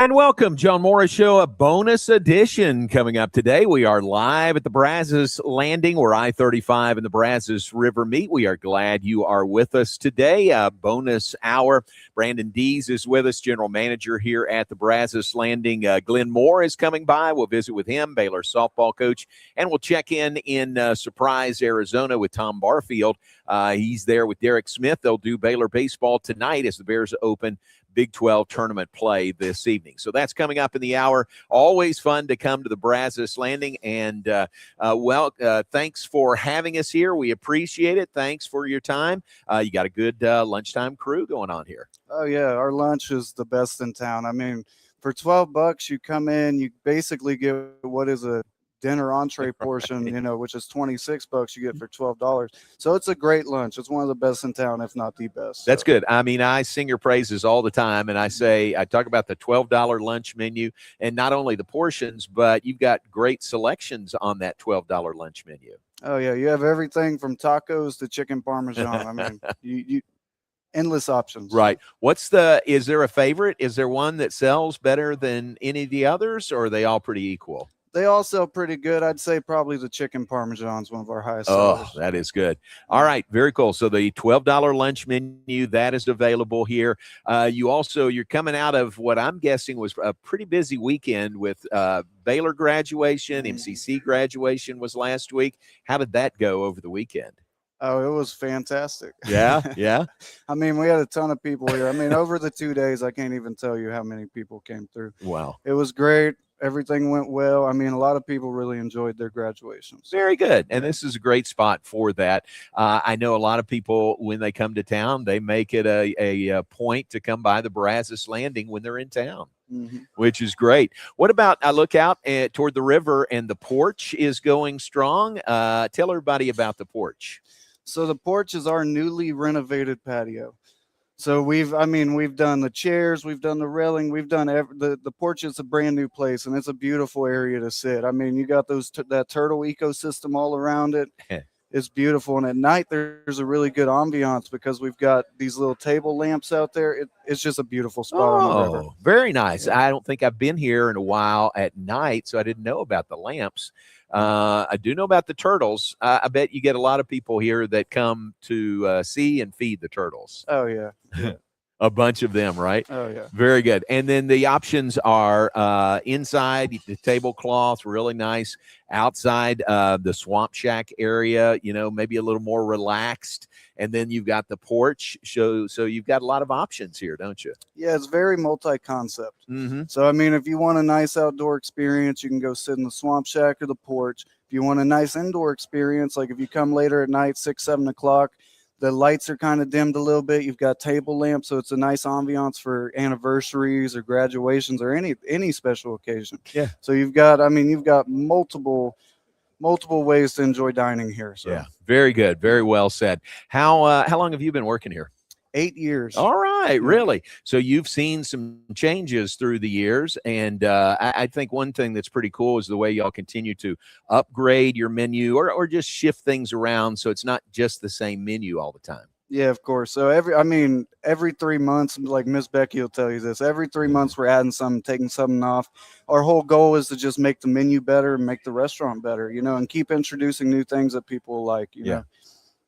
And welcome, John Morris Show, a bonus edition coming up today. We are live at the Brazos Landing where I-35 and the Brazos River meet. We are glad you are with us today. Bonus hour. Brandon Dees is with us, general manager here at the Brazos Landing. Glenn Moore is coming by. We'll visit with him, Baylor softball coach, and we'll check in Surprise, Arizona with Tom Barfield. He's there with Derek Smith. They'll do Baylor baseball tonight as the Bears open Big 12 tournament play this evening. So that's coming up in the hour. Always fun to come to the Brazos Landing. And, thanks for having us here. We appreciate it. Thanks for your time. You got a good lunchtime crew going on here. Oh, yeah. Our lunch is the best in town. I mean, for $12, you come in, you basically get what is a dinner entree portion, right, which is $26 you get for $12. So it's a great lunch. It's one of the best in town, if not the best. That's good. I mean, I sing your praises all the time, and I talk about the $12 lunch menu, and not only the portions, but you've got great selections on that $12 lunch menu. Oh, yeah. You have everything from tacos to chicken parmesan. I mean, you endless options. Right. Is there a favorite? Is there one that sells better than any of the others, or are they all pretty equal? They all sell pretty good. I'd say probably the chicken parmesan is one of our highest sellers. Oh, that is good. All right, very cool. So the $12 lunch menu, that is available here. You're coming out of what I'm guessing was a pretty busy weekend with Baylor graduation, MCC graduation was last week. How did that go over the weekend? Oh, it was fantastic. Yeah, yeah. I mean, we had a ton of people here. I mean, over the 2 days, I can't even tell you how many people came through. Wow. It was great. Everything went well. I mean, a lot of people really enjoyed their graduations. Very good. And this is a great spot for that. I know a lot of people, when they come to town, they make it a point to come by the Brazos Landing when they're in town, which is great. What about, I look out toward the river and the porch is going strong. Tell everybody about the porch. So the porch is our newly renovated patio. So we've done the chairs, we've done the railing, we've done the porch is a brand new place, and it's a beautiful area to sit. I mean, you got that turtle ecosystem all around it. It's beautiful. And at night, there's a really good ambiance because we've got these little table lamps out there. It's just a beautiful spot on the river. Oh, very nice. Yeah. I don't think I've been here in a while at night, so I didn't know about the lamps. I do know about the turtles. I bet you get a lot of people here that come to see and feed the turtles. Oh, yeah. A bunch of them, right? Oh, yeah. Very good. And then the options are inside, the tablecloth, really nice. Outside, the swamp shack area, maybe a little more relaxed. And then you've got the porch. So you've got a lot of options here, don't you? Yeah, it's very multi-concept. So, I mean, if you want a nice outdoor experience, you can go sit in the swamp shack or the porch. If you want a nice indoor experience, like if you come later at night, 6, 7 o'clock, the lights are kind of dimmed a little bit. You've got table lamps, so it's a nice ambiance for anniversaries or graduations or any special occasion. Yeah. So you've got multiple ways to enjoy dining here. So. Yeah, very good, very well said. How long have you been working here? 8 years. All right, really? So you've seen some changes through the years, and I think one thing that's pretty cool is the way y'all continue to upgrade your menu or just shift things around so it's not just the same menu all the time. Yeah, of course. So every 3 months, like Miss Becky will tell you this, every 3 months we're adding something, taking something off. Our whole goal is to just make the menu better and make the restaurant better, and keep introducing new things that people like, you know.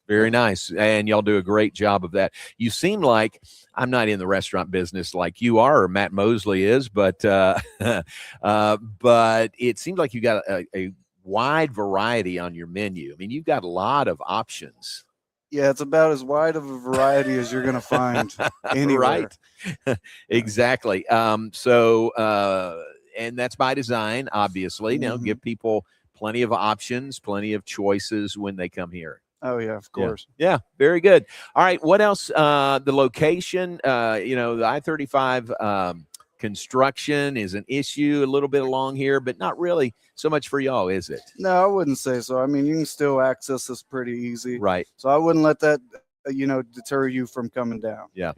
Very nice. And y'all do a great job of that. You seem like, I'm not in the restaurant business like you are or Matt Mosley is, but it seems like you got a wide variety on your menu. I mean, you've got a lot of options. Yeah, it's about as wide of a variety as you're going to find anywhere. Right. Exactly. And that's by design, obviously. Now, give people plenty of options, plenty of choices when they come here. Oh, yeah, of course. Yeah, very good. All right, what else? The location, the I-35 construction is an issue a little bit along here, but not really so much for y'all, is it? No, I wouldn't say so. I mean, you can still access this pretty easy. Right. So I wouldn't let that, deter you from coming down. Yeah.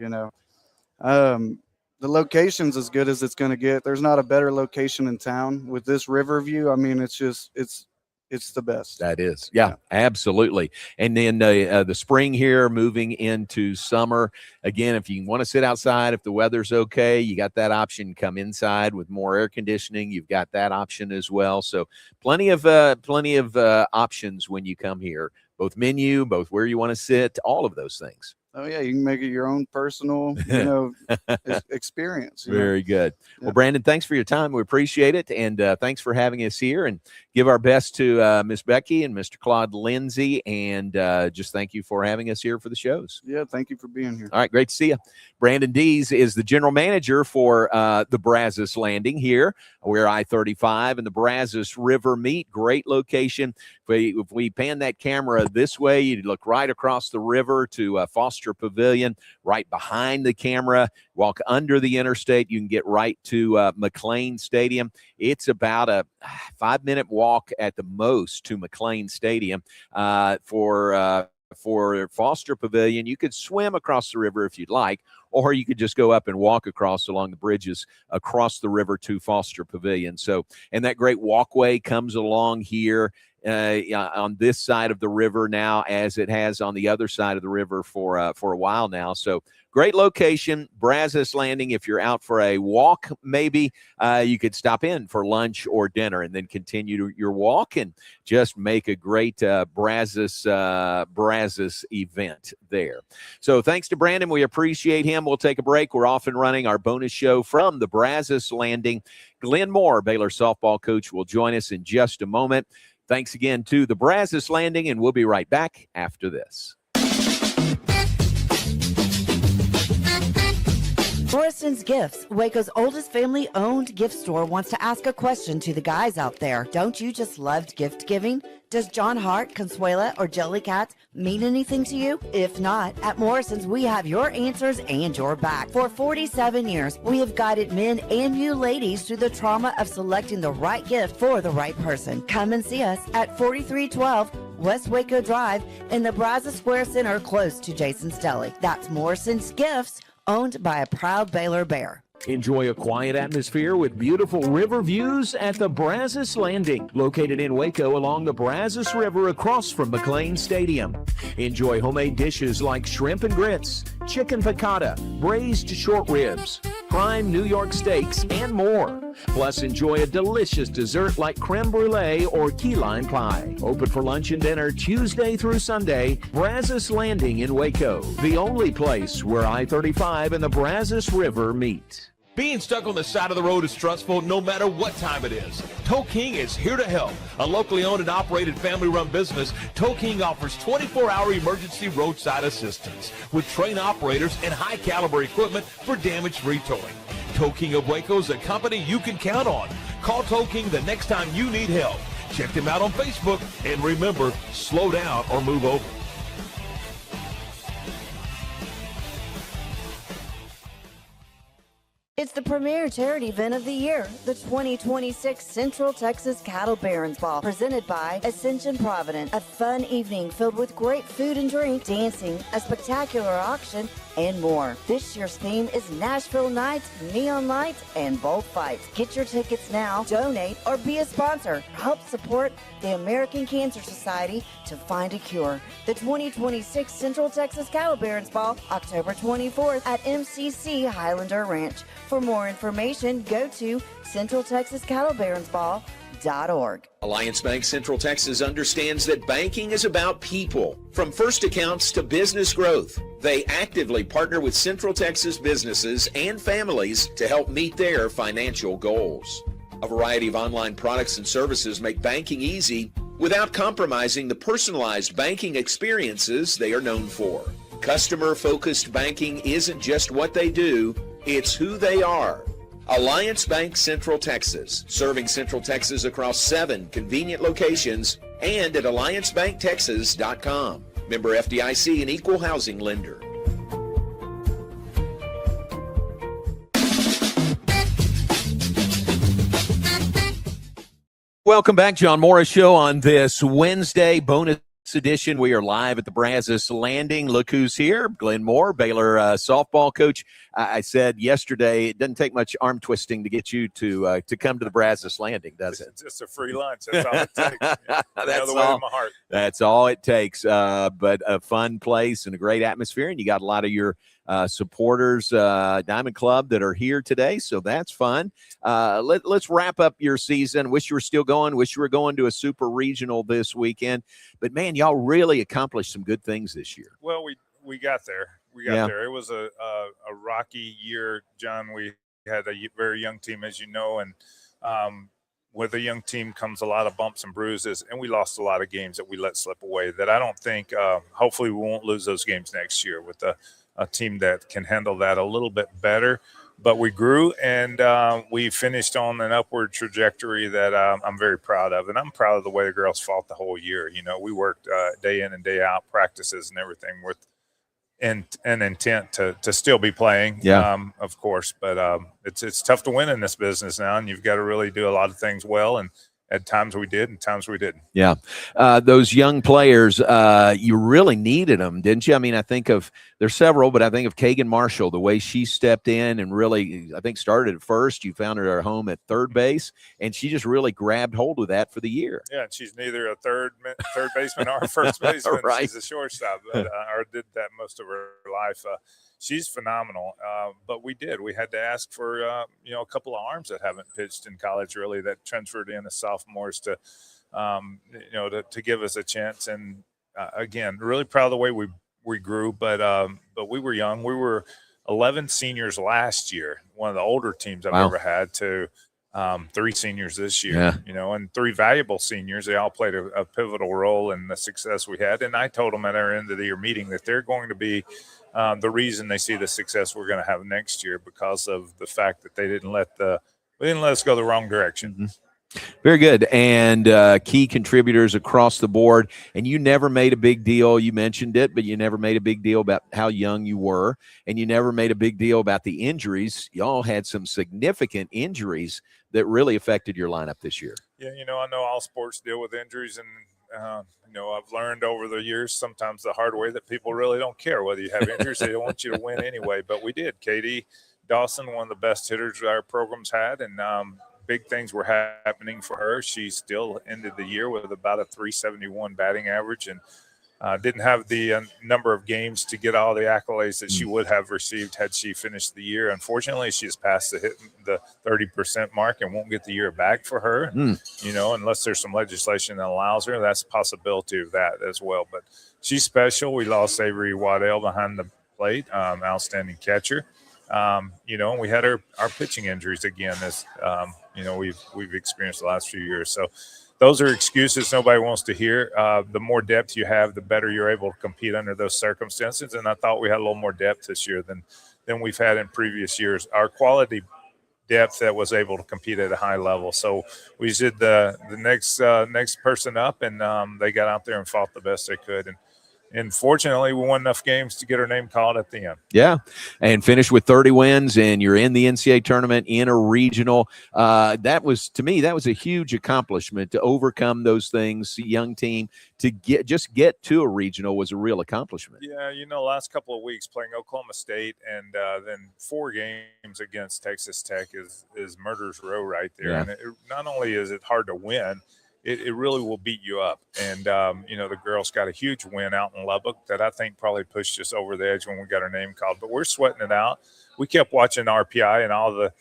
The location's as good as it's going to get. There's not a better location in town with this river view. I mean, it's it's the best. That is. Yeah, absolutely. And then the spring here, moving into summer. Again, if you want to sit outside, if the weather's okay, you got that option. Come inside with more air conditioning. You've got that option as well. So plenty of options when you come here, both menu, both where you want to sit, all of those things. Oh yeah, you can make it your own personal, experience. Very good. Yeah. Well, Brandon, thanks for your time. We appreciate it, and thanks for having us here. And give our best to Miss Becky and Mr. Claude Lindsay, and just thank you for having us here for the shows. Yeah, thank you for being here. All right, great to see you. Brandon Dees is the general manager for the Brazos Landing here. We're I-35 and the Brazos River meet. Great location. If we pan that camera this way, you look right across the river to Foster Pavilion. Right behind the camera, walk under the interstate, you can get right to McLean Stadium. It's about a 5-minute walk at the most to McLean Stadium. For Foster Pavilion, you could swim across the river if you'd like, or you could just go up and walk across along the bridges across the river to Foster Pavilion. So, and that great walkway comes along here on this side of the river now, as it has on the other side of the river for a while now. So great location, Brazos Landing. If you're out for a walk, maybe you could stop in for lunch or dinner and then continue your walk and just make a great Brazos event there. So thanks to Brandon. We appreciate him. We'll take a break. We're off and running our bonus show from the Brazos Landing. Glenn Moore, Baylor softball coach, will join us in just a moment. Thanks again to the Brazos Landing, and we'll be right back after this. Morrison's Gifts, Waco's oldest family-owned gift store, wants to ask a question to the guys out there. Don't you just love gift giving? Does John Hart, Consuela, or Jellycat mean anything to you? If not, at Morrison's, we have your answers and your back. For 47 years, we have guided men and you ladies through the trauma of selecting the right gift for the right person. Come and see us at 4312 West Waco Drive in the Brazos Square Center, close to Jason's Deli. That's Morrison's Gifts, owned by a proud Baylor Bear. Enjoy a quiet atmosphere with beautiful river views at the Brazos Landing, located in Waco along the Brazos River across from McLean Stadium. Enjoy homemade dishes like shrimp and grits, chicken piccata, braised short ribs, prime New York steaks, and more. Plus, enjoy a delicious dessert like creme brulee or key lime pie. Open for lunch and dinner Tuesday through Sunday. Brazos Landing in Waco, the only place where I-35 and the Brazos River meet. Being stuck on the side of the road is stressful no matter what time it is. Tow King is here to help. A locally owned and operated family-run business, Tow King offers 24-hour emergency roadside assistance with trained operators and high-caliber equipment for damage-free towing. Tow King of Waco is a company you can count on. Call Tow King the next time you need help. Check them out on Facebook, and remember, slow down or move over. It's the premier charity event of the year, the 2026 Central Texas Cattle Barons Ball, presented by Ascension Providence. A fun evening filled with great food and drink, dancing, a spectacular auction, and more. This year's theme is Nashville Nights, Neon Lights, and Bullfights. Get your tickets now, donate, or be a sponsor. Help support the American Cancer Society to find a cure. The 2026 Central Texas Cattle Barons Ball, October 24th at MCC Highlander Ranch. For more information, go to CentralTexasCattleBaronsBall.org. Alliance Bank Central Texas understands that banking is about people. From first accounts to business growth, they actively partner with Central Texas businesses and families to help meet their financial goals. A variety of online products and services make banking easy without compromising the personalized banking experiences they are known for. Customer-focused banking isn't just what they do, it's who they are. Alliance Bank Central Texas, serving Central Texas across 7 convenient locations and at alliancebanktexas.com. Member FDIC and equal housing lender. Welcome back, John Morris Show on this Wednesday bonus edition. We are live at the Brazos Landing. Look who's here. Glenn Moore, Baylor softball coach. I said yesterday it doesn't take much arm twisting to get you to come to the Brazos Landing, does it? It's just a free lunch. That's all it takes. That's the way all. to my heart. That's all it takes. But a fun place and a great atmosphere, and you got a lot of your supporters, Diamond Club, that are here today, so that's fun. Let's wrap up your season. Wish you were still going. Wish you were going to a super regional this weekend. But man, y'all really accomplished some good things this year. Well, we got there. We got there. It was a rocky year, John. We had a very young team, as you know, and with a young team comes a lot of bumps and bruises, and we lost a lot of games that we let slip away that I don't think hopefully we won't lose those games next year with a team that can handle that a little bit better. But we grew, and we finished on an upward trajectory that I'm very proud of. And I'm proud of the way the girls fought the whole year. You know, we worked day in and day out, practices and everything with an intent to still be playing, of course. But it's tough to win in this business now, and you've got to really do a lot of things well. And at times we did, and times we didn't. Yeah. Those young players, you really needed them, didn't you? I mean, I think of, there's several, but I think of Kagan Marshall, the way she stepped in and really, I think, started at first. You found her at home at third base, and she just really grabbed hold of that for the year. Yeah, and she's neither a third baseman or a first baseman. Right. She's a shortstop, but, or did that most of her life. She's phenomenal, but we had to ask for a couple of arms that haven't pitched in college really, that transferred in as sophomores to give us a chance. And again, really proud of the way we grew, but we were young. We were 11 seniors last year, one of the older teams I've ever had, to 3 seniors this year, and 3 valuable seniors. They all played a pivotal role in the success we had. And I told them at our end of the year meeting that they're going to be the reason they see the success we're going to have next year, because of the fact that they didn't let us go the wrong direction. Mm-hmm. Very good. And key contributors across the board. And you never made a big deal. You mentioned it, but you never made a big deal about how young you were. And you never made a big deal about the injuries. Y'all had some significant injuries that really affected your lineup this year. Yeah, I know all sports deal with injuries, and I've learned over the years, sometimes the hard way, that people really don't care whether you have injuries. They want you to win anyway. But we did. Katie Dawson, one of the best hitters our program's had, and big things were happening for her. She still ended the year with about a 371 batting average, and didn't have the number of games to get all the accolades that she would have received had she finished the year. Unfortunately, she's passed the 30% mark and won't get the year back for her. Unless there's some legislation that allows her. That's a possibility of that as well. But she's special. We lost Avery Waddell behind the plate, outstanding catcher. And we had our pitching injuries again, as we've experienced the last few years. So those are excuses nobody wants to hear. The more depth you have, the better you're able to compete under those circumstances. And I thought we had a little more depth this year than we've had in previous years. Our quality depth that was able to compete at a high level. So we did the next person up, and they got out there and fought the best they could. And fortunately, we won enough games to get our name called at the end. Yeah, and finished with 30 wins, and you're in the NCAA tournament in a regional. That was a huge accomplishment to overcome those things. A young team to get to a regional was a real accomplishment. Yeah, last couple of weeks playing Oklahoma State, and then 4 games against Texas Tech is murder's row right there. Yeah. And not only is it hard to win, it really will beat you up. And, the girls got a huge win out in Lubbock that I think probably pushed us over the edge when we got our name called. But we're sweating it out. We kept watching RPI and all the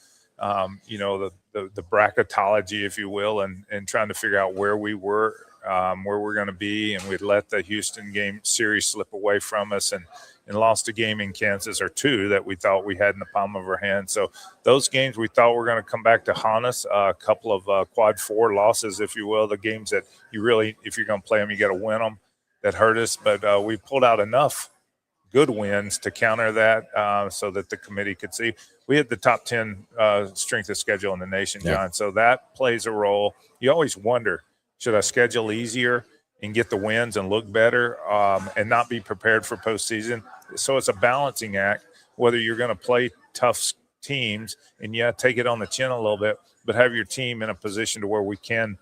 bracketology, if you will, and trying to figure out where we were, where we're going to be. And we'd let the Houston game series slip away from us and lost a game in Kansas, or 2 that we thought we had in the palm of our hand. So those games we thought were going to come back to haunt us. A couple of quad 4 losses, if you will, the games that you really, if you're going to play them, you got to win them, that hurt us. But we pulled out enough good wins to counter that, so that the committee could see. We had the top 10 strength of schedule in the nation, John. Yeah. So that plays a role. You always wonder, should I schedule easier and get the wins and look better, and not be prepared for postseason? So it's a balancing act, whether you're going to play tough teams and take it on the chin a little bit, but have your team in a position to where we can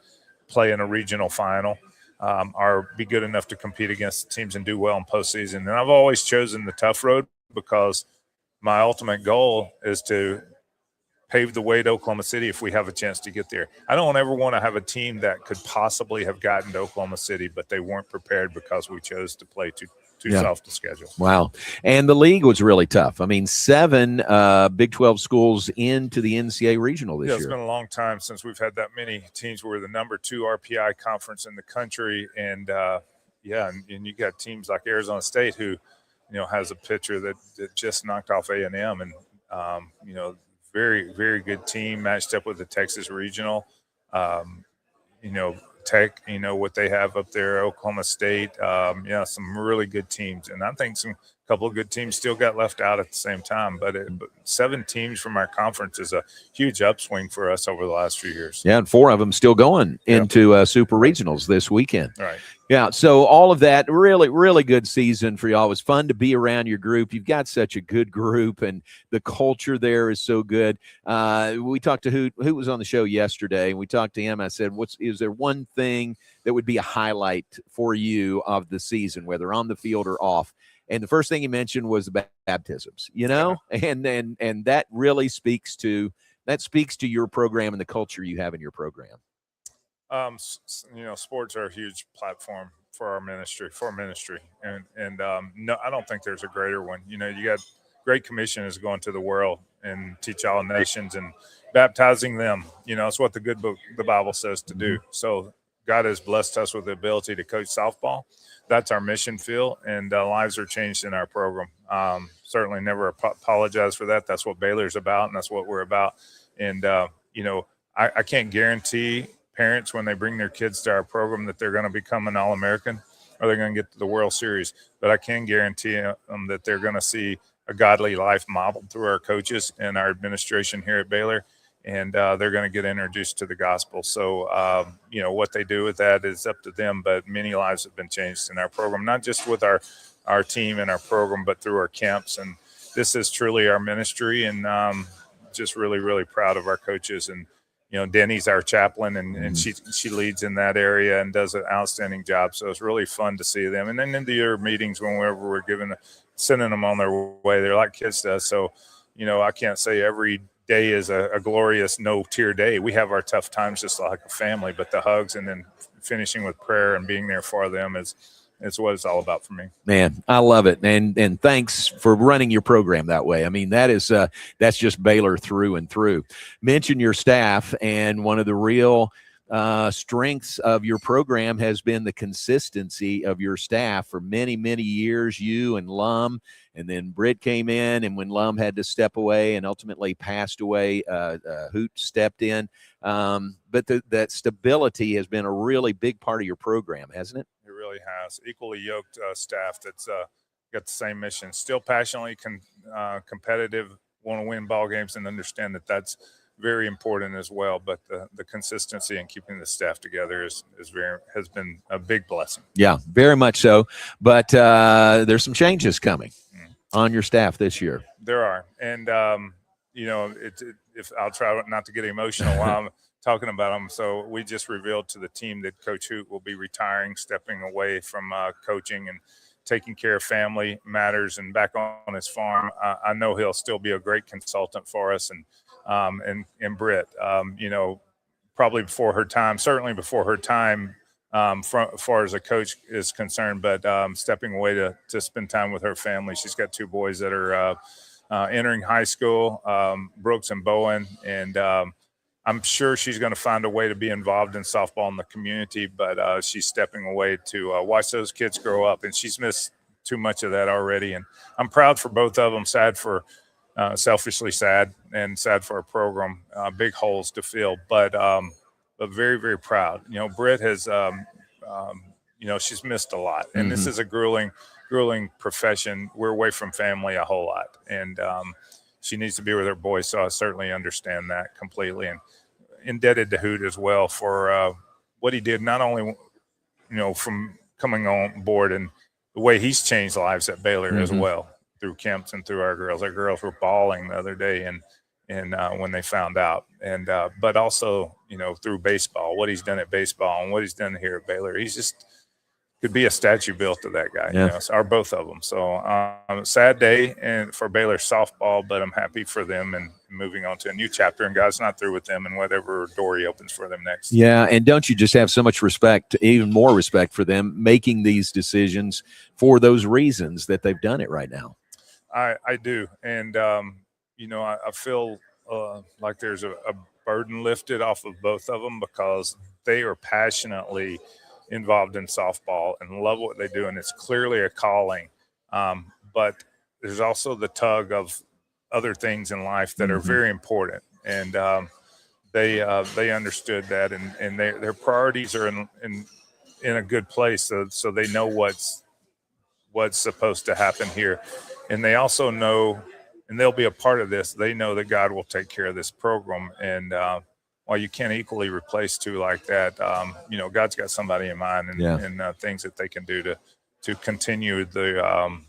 play in a regional final. be good enough to compete against the teams and do well in postseason. And I've always chosen the tough road because my ultimate goal is to pave the way to Oklahoma City if we have a chance to get there. I don't ever want to have a team that could possibly have gotten to Oklahoma City, but they weren't prepared because we chose to play too soft a schedule. Wow. And the league was really tough. I mean, 7 Big 12 schools into the NCAA regional this year. It's been a long time since we've had that many teams. We're the number 2 RPI conference in the country. And, and you got teams like Arizona State who, has a pitcher that just knocked off A&M and, very, very good team matched up with the Texas Regional. Tech, what they have up there, Oklahoma State, some really good teams. And I think a couple of good teams still got left out at the same time. But 7 teams from our conference is a huge upswing for us over the last few years. Yeah, and 4 of them still going into super regionals this weekend. Right. Yeah, so all of that, really, really good season for y'all. It was fun to be around your group. You've got such a good group, and the culture there is so good. We talked to who was on the show yesterday, and we talked to him. I said, is there one thing that would be a highlight for you of the season, whether on the field or off? And the first thing he mentioned was the baptisms, and that really speaks to your program and the culture you have in your program. Sports are a huge platform for our ministry, and no, I don't think there's a greater one. You got Great Commission is going to the world and teach all nations and baptizing them. It's what the Bible says to do. So God has blessed us with the ability to coach softball. That's our mission field, and lives are changed in our program. Certainly never apologize for that. That's what Baylor's about, and that's what we're about. And, I can't guarantee parents when they bring their kids to our program that they're going to become an All-American or they're going to get to the World Series. But I can guarantee them that they're going to see a godly life modeled through our coaches and our administration here at Baylor. And they're going to get introduced to the gospel. So, what they do with that is up to them. But many lives have been changed in our program, not just with our team and our program, but through our camps. And this is truly our ministry, and just really, really proud of our coaches. And, Denny's our chaplain, and she leads in that area and does an outstanding job. So it's really fun to see them. And then in the year meetings, whenever we're sending them on their way, they're like kids to us. So, I can't say every day is a glorious no-tear day. We have our tough times just like a family, but the hugs and then finishing with prayer and being there for them is what it's all about for me. Man, I love it. And thanks for running your program that way. I mean, that's just Baylor through and through. Mention your staff, and one of the real strengths of your program has been the consistency of your staff for many, many years. You and Lum, and then Britt came in, and when Lum had to step away and ultimately passed away, Hoot stepped in. But that stability has been a really big part of your program, hasn't it? It really has. Equally yoked staff that's got the same mission, still passionately competitive, want to win ball games, and understand that that's very important as well. But the consistency and keeping the staff together has been a big blessing. Yeah, very much so. But there's some changes coming on your staff this year. There are, and if I'll try not to get emotional while I'm talking about them. So we just revealed to the team that Coach Hoot will be retiring, stepping away from coaching and taking care of family matters and back on his farm. I know he'll still be a great consultant for us, and Britt, probably before her time, certainly before her time, as far as a coach is concerned, but stepping away to spend time with her family. She's got 2 boys that are entering high school, Brooks and Bowen, and I'm sure she's going to find a way to be involved in softball in the community, but she's stepping away to watch those kids grow up, and she's missed too much of that already. And I'm proud for both of them, selfishly sad, and sad for our program, big holes to fill, but very, very proud. Britt has, she's missed a lot, and this is a grueling profession. We're away from family a whole lot, and she needs to be with her boys. So I certainly understand that completely, and indebted to Hoot as well for what he did, not only, from coming on board and the way he's changed lives at Baylor as well through camps and through our girls. Our girls were bawling the other day and when they found out, and but also, through baseball, what he's done at baseball and what he's done here at Baylor. He's just could be a statue built to that guy, Yeah. or both of them. So sad day and for Baylor softball, but I'm happy for them and moving on to a new chapter. And God's not through with them, and whatever door He opens for them next. Yeah, and don't you just have so much respect, even more respect for them making these decisions for those reasons that they've done it right now? I do, and I feel like there's a burden lifted off of both of them because they are passionately involved in softball and love what they do, and it's clearly a calling. But there's also the tug of other things in life that are very important, and they understood that, and their priorities are in a good place, so they know what's supposed to happen here, and they also know, and they'll be a part of this. They know that God will take care of this program, and while you can't equally replace two like that, God's got somebody in mind, and things that they can do to continue the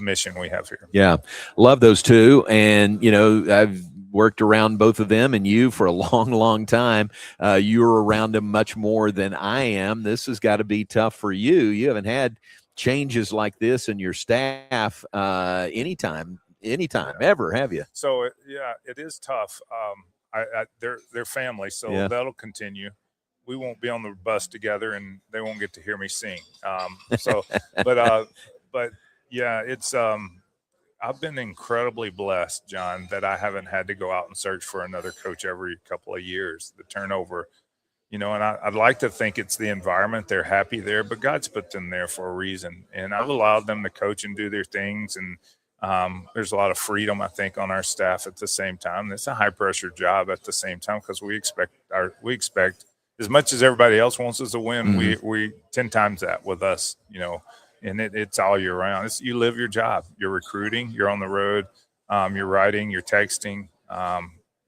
mission we have here. Yeah, love those two, and I've worked around both of them and you for a long, long time. You're around them much more than I am. This has got to be tough for you. You haven't had changes like this in your staff anytime ever, have you? So it is tough. They're family, so that'll continue. We won't be on the bus together, and they won't get to hear me sing. But yeah, it's I've been incredibly blessed, John, that I haven't had to go out and search for another coach every couple of years. The turnover, and I'd like to think it's the environment. They're happy there, but God's put them there for a reason, and I've allowed them to coach and do their things. And there's a lot of freedom, I think, on our staff at the same time. It's a high pressure job at the same time because we expect as much as everybody else wants us to win. We 10 times that with us, and it's all year round. You live your job. You're recruiting. You're on the road. You're writing. You're texting.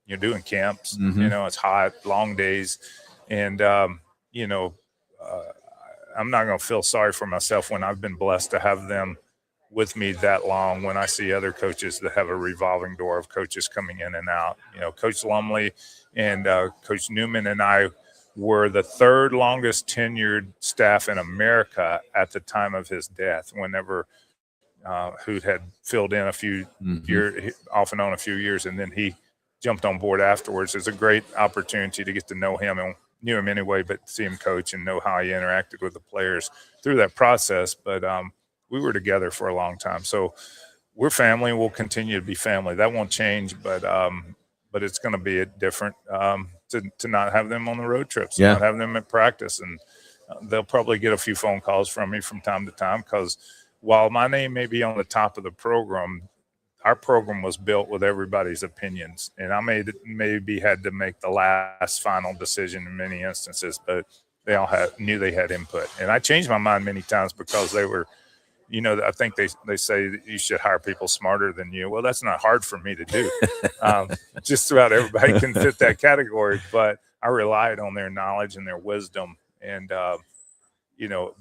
You're doing camps. It's hot, long days, and I'm not going to feel sorry for myself when I've been blessed to have them with me that long. When I see other coaches that have a revolving door of coaches coming in and out, Coach Lumley and Coach Newman and I were the third longest tenured staff in America at the time of his death, whenever who had filled in a few years, off and on a few years, and then he jumped on board afterwards. It's a great opportunity to get to know him, and knew him anyway, but see him coach and know how he interacted with the players through that process. But we were together for a long time. So we're family, and we'll continue to be family. That won't change, but it's going to be different to not have them on the road trips, not have them at practice. And they'll probably get a few phone calls from me from time to time, because while my name may be on the top of the program, our program was built with everybody's opinions, and I maybe had to make the last final decision in many instances, but they all knew they had input. And I changed my mind many times because they were, I think they say that you should hire people smarter than you. Well, that's not hard for me to do. Just about everybody can fit that category, but I relied on their knowledge and their wisdom, and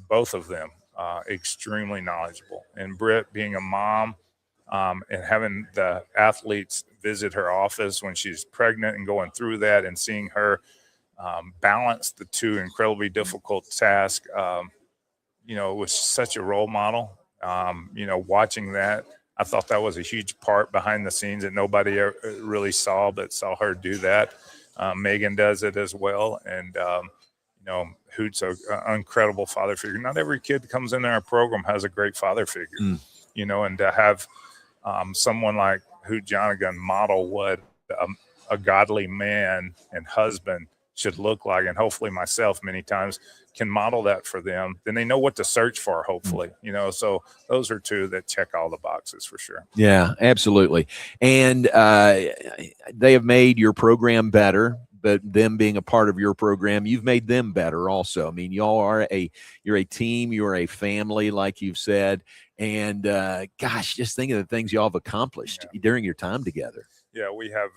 both of them extremely knowledgeable. And Britt, being a mom, and having the athletes visit her office when she's pregnant and going through that, and seeing her balance the two incredibly difficult tasks, was such a role model. Watching that, I thought that was a huge part behind the scenes that nobody really saw, but saw her do that. Megan does it as well. And, Hoot's an incredible father figure. Not every kid that comes into our program has a great father figure, and to have someone like Hoot Jonagan model what a godly man and husband should look like, and hopefully myself many times can model that for them, then they know what to search for, hopefully. So those are two that check all the boxes for sure. Yeah, absolutely. And they have made your program better, but them being a part of your program, you've made them better also. I mean, you're a team, you're a family, like you've said. And gosh, just think of the things y'all have accomplished during your time together. Yeah, we have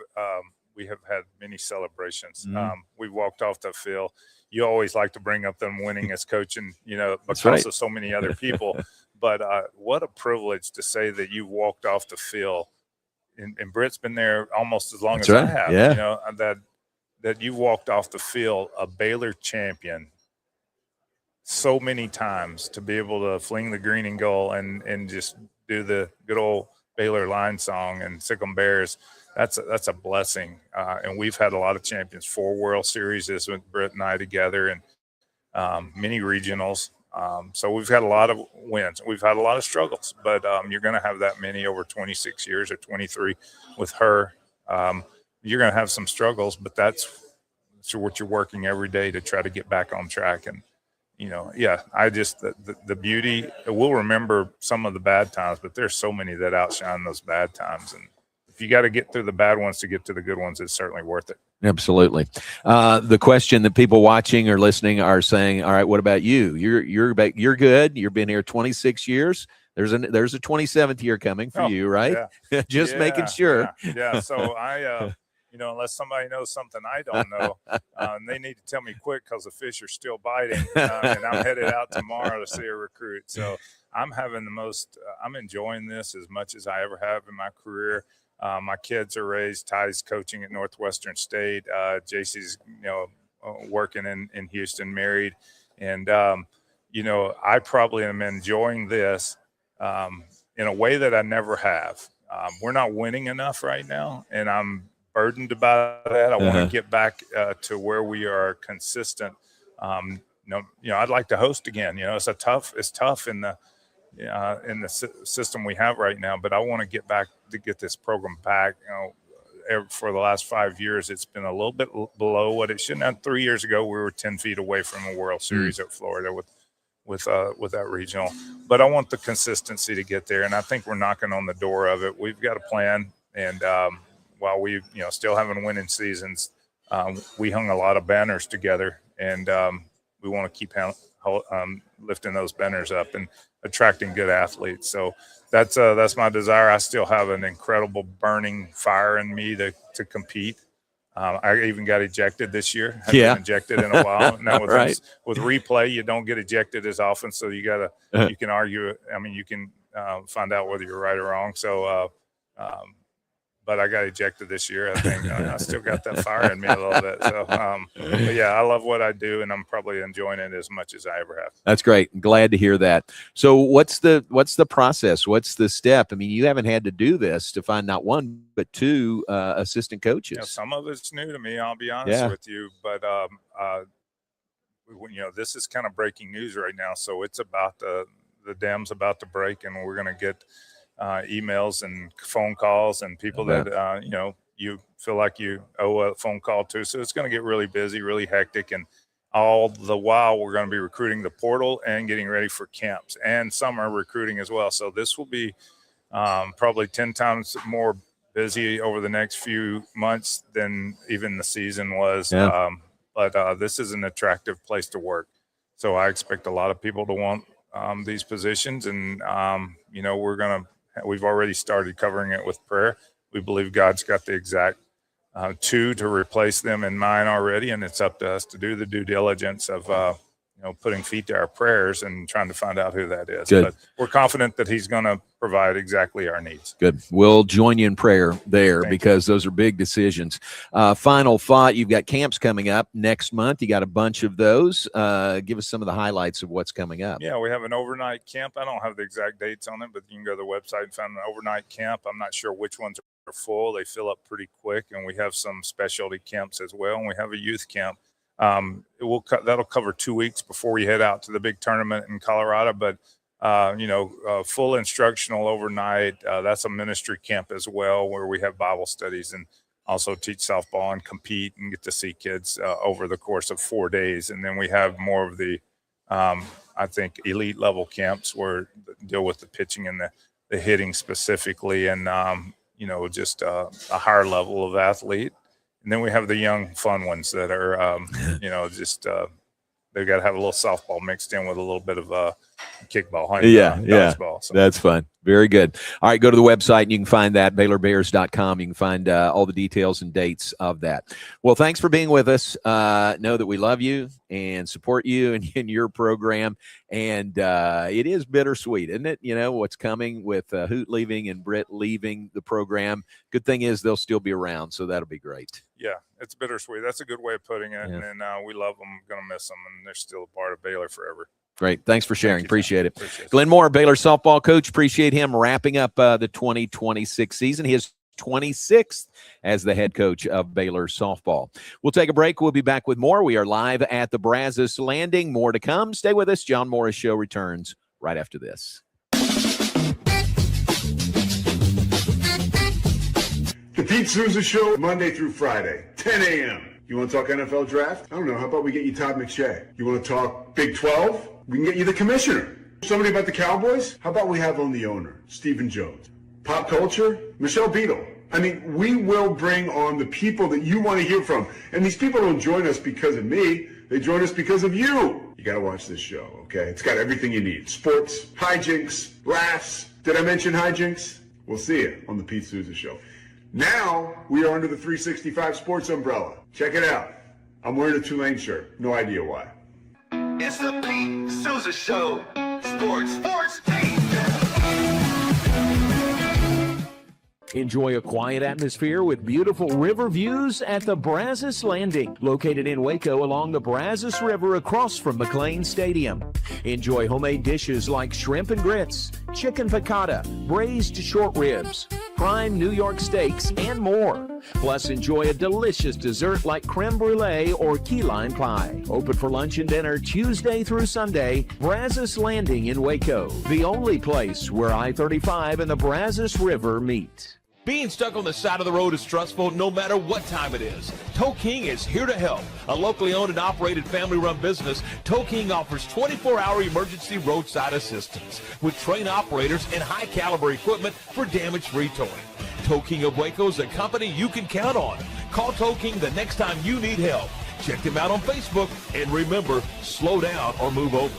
had many celebrations. We walked off the field. You always like to bring up them winning as coaching, because of so many other people. But what a privilege to say that you walked off the field, and Britt's been there almost as long as I have. That you walked off the field a Baylor champion, so many times to be able to fling the green and goal and just do the good old Baylor line song and Sick 'em Bears. That's a blessing. And we've had a lot of champions, 4 World Series with Britt and I together, and many regionals. So we've had a lot of wins. We've had a lot of struggles, but you're going to have that many over 26 years or 23 with her. You're going to have some struggles, but that's what you're working every day to try to get back on track. And, I just, the beauty, we'll remember some of the bad times, but there's so many that outshine those bad times. And if you got to get through the bad ones to get to the good ones, it's certainly worth it. Absolutely. The question that people watching or listening are saying, all right, what about you? You're good. You've been here 26 years. There's a 27th year coming for you, right? Yeah. Just making sure. Yeah. So I, unless somebody knows something I don't know, they need to tell me quick because the fish are still biting, and I'm headed out tomorrow to see a recruit. So I'm having I'm enjoying this as much as I ever have in my career. My kids are raised. Ty's coaching at Northwestern State. JC's, working in Houston, married. And, I probably am enjoying this in a way that I never have. We're not winning enough right now, and I'm burdened about that. I want to get back to where we are consistent. I'd like to host again. It's tough in the system we have right now, but I want to get back to get this program back. For the last 5 years, it's been a little bit below what it should have. 3 years ago, we were 10 feet away from a World Series at Florida with that regional. But I want the consistency to get there, and I think we're knocking on the door of it. We've got a plan, and while we still having winning seasons, we hung a lot of banners together, and we want to keep lifting those banners up and attracting good athletes. So that's my desire. I still have an incredible burning fire in me to compete. I even got ejected this year. I've been ejected in a while. Now with replay, you don't get ejected as often, so you can argue. I mean, you can find out whether you're right or wrong. So, but I got ejected this year. I think I still got that fire in me a little bit. So, but yeah, I love what I do, and I'm probably enjoying it as much as I ever have. That's great. Glad to hear that. So what's the process? What's the step? I mean, you haven't had to do this to find not one, but 2 assistant coaches. Some of it's new to me, I'll be honest with you, but this is kind of breaking news right now. So it's about the dam's about to break, and we're going to get emails and phone calls and people that you feel like you owe a phone call to. So it's going to get really busy, really hectic, and all the while we're going to be recruiting the portal and getting ready for camps and summer recruiting as well. So this will be probably 10 times more busy over the next few months than even the season was. But this is an attractive place to work. So I expect a lot of people to want these positions, and we've already started covering it with prayer. We believe God's got the exact 2 to replace them in mind already, and it's up to us to do the due diligence of putting feet to our prayers and trying to find out who that is. Good. But we're confident that he's going to provide exactly our needs. Good. We'll join you in prayer there because those are big decisions. Final thought, you've got camps coming up next month. You got a bunch of those. Give us some of the highlights of what's coming up. Yeah, we have an overnight camp. I don't have the exact dates on it, but you can go to the website and find an overnight camp. I'm not sure which ones are full. They fill up pretty quick, and we have some specialty camps as well, and we have a youth camp. That'll cover 2 weeks before we head out to the big tournament in Colorado, but full instructional overnight. That's a ministry camp as well, where we have Bible studies and also teach softball and compete and get to see kids over the course of 4 days. And then we have more of the I think elite level camps where deal with the pitching and the hitting specifically, and just a higher level of athlete. And then we have the young, fun ones that are, they've got to have a little softball mixed in with a little bit of kickball, dodgeball. So. That's fun. Very good. All right, go to the website and you can find that, BaylorBears.com. You can find all the details and dates of that. Well, thanks for being with us. Know that we love you and support you and in your program. And it is bittersweet, isn't it? You know, what's coming with Hoot leaving and Britt leaving the program. Good thing is they'll still be around, so that'll be great. Yeah, it's bittersweet. That's a good way of putting it. Yeah. And we love them, going to miss them, and they're still a part of Baylor forever. Great. Thanks for sharing. Thank you, Appreciate it. Appreciate Glenn Moore, Baylor softball coach. Appreciate him wrapping up the 2026 season. His 26th as the head coach of Baylor softball. We'll take a break. We'll be back with more. We are live at the Brazos Landing. More to come. Stay with us. John Morris Show returns right after this. The Pete Souza Show, Monday through Friday, 10 a.m. You want to talk NFL draft? I don't know. How about we get you Todd McShay? You want to talk Big 12? We can get you the commissioner. Somebody about the Cowboys? How about we have on the owner, Stephen Jones? Pop culture? Michelle Beadle. I mean, we will bring on the people that you want to hear from. And these people don't join us because of me. They join us because of you. You got to watch this show, okay? It's got everything you need. Sports, hijinks, laughs. Did I mention hijinks? We'll see you on the Pete Souza Show. Now, we are under the 365 Sports umbrella. Check it out. I'm wearing a Tulane shirt. No idea why. It's the Pete Souza Show. Sports team. Enjoy a quiet atmosphere with beautiful river views at the Brazos Landing, located in Waco along the Brazos River across from McLean Stadium. Enjoy homemade dishes like shrimp and grits, chicken piccata, braised short ribs, prime New York steaks, and more. Plus, enjoy a delicious dessert like creme brulee or key lime pie. Open for lunch and dinner Tuesday through Sunday. Brazos Landing in Waco, the only place where I-35 and the Brazos River meet. Being stuck on the side of the road is stressful no matter what time it is. Tow King is here to help. A locally owned and operated family-run business, Tow King offers 24-hour emergency roadside assistance with trained operators and high-caliber equipment for damage-free towing. Tow King of Waco is a company you can count on. Call Tow King the next time you need help. Check them out on Facebook, and remember, slow down or move over.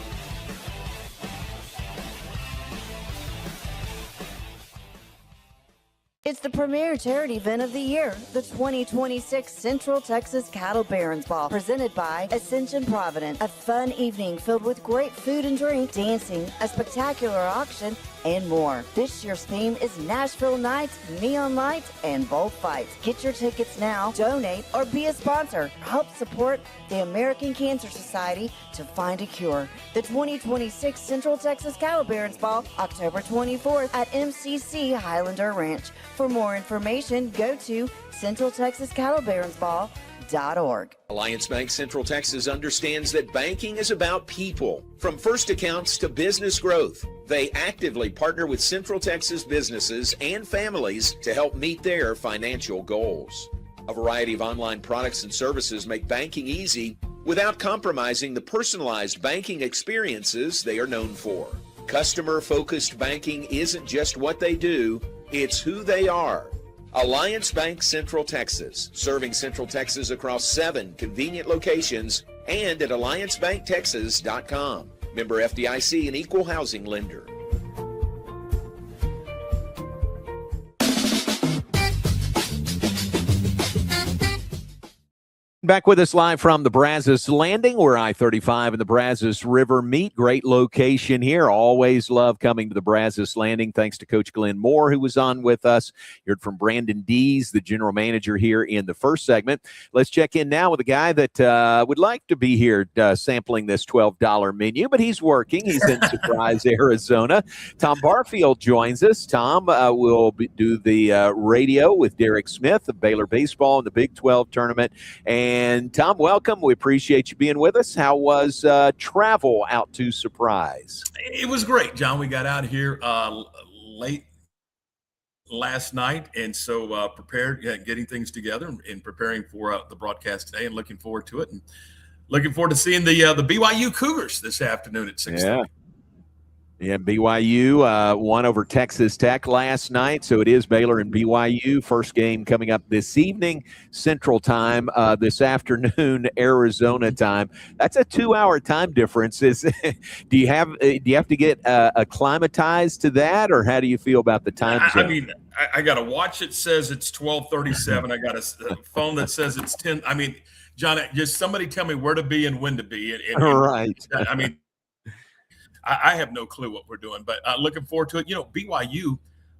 It's the premier charity event of the year, the 2026 Central Texas Cattle Barons Ball, presented by Ascension Providence. A fun evening filled with great food and drink, dancing, a spectacular auction, and more. This year's theme is Nashville Nights, Neon Lights, and Bullfights. Get your tickets now, donate, or be a sponsor. Help support the American Cancer Society to find a cure. The 2026 Central Texas Cattle Barons Ball, October 24th at MCC Highlander Ranch. For more information, go to CentralTexasCattleBaronsBall.org. Alliance Bank Central Texas understands that banking is about people. From first accounts to business growth, they actively partner with Central Texas businesses and families to help meet their financial goals. A variety of online products and services make banking easy without compromising the personalized banking experiences they are known for. Customer-focused banking isn't just what they do, it's who they are. Alliance Bank Central Texas, serving Central Texas across 7 convenient locations and at alliancebanktexas.com. Member FDIC, an equal housing lender. Back with us live from the Brazos Landing, where I-35 and the Brazos River meet. Great location here. Always love coming to the Brazos Landing. Thanks to Coach Glenn Moore, who was on with us. You heard from Brandon Dees, the general manager here in the first segment. Let's check in now with a guy that would like to be here sampling this $12 menu, but he's working. He's in Surprise, Arizona. Tom Barfield joins us. Tom will do the radio with Derek Smith of Baylor Baseball in the Big 12 tournament. And Tom, welcome. We appreciate you being with us. How was travel out to Surprise? It was great, John. We got out of here late last night, and so prepared, getting things together and preparing for the broadcast today, and looking forward to it, and looking forward to seeing the BYU Cougars this afternoon at 6:30. Yeah, BYU won over Texas Tech last night, so it is Baylor and BYU. First game coming up this evening, Central Time. This afternoon, Arizona time. That's a 2-hour time difference. Do you have to get acclimatized to that, or how do you feel about the time zone? I mean, I got a watch that says it's 12:37. I got a phone that says it's 10. I mean, John, just somebody tell me where to be and when to be. Right. I mean, I have no clue what we're doing, but looking forward to it. BYU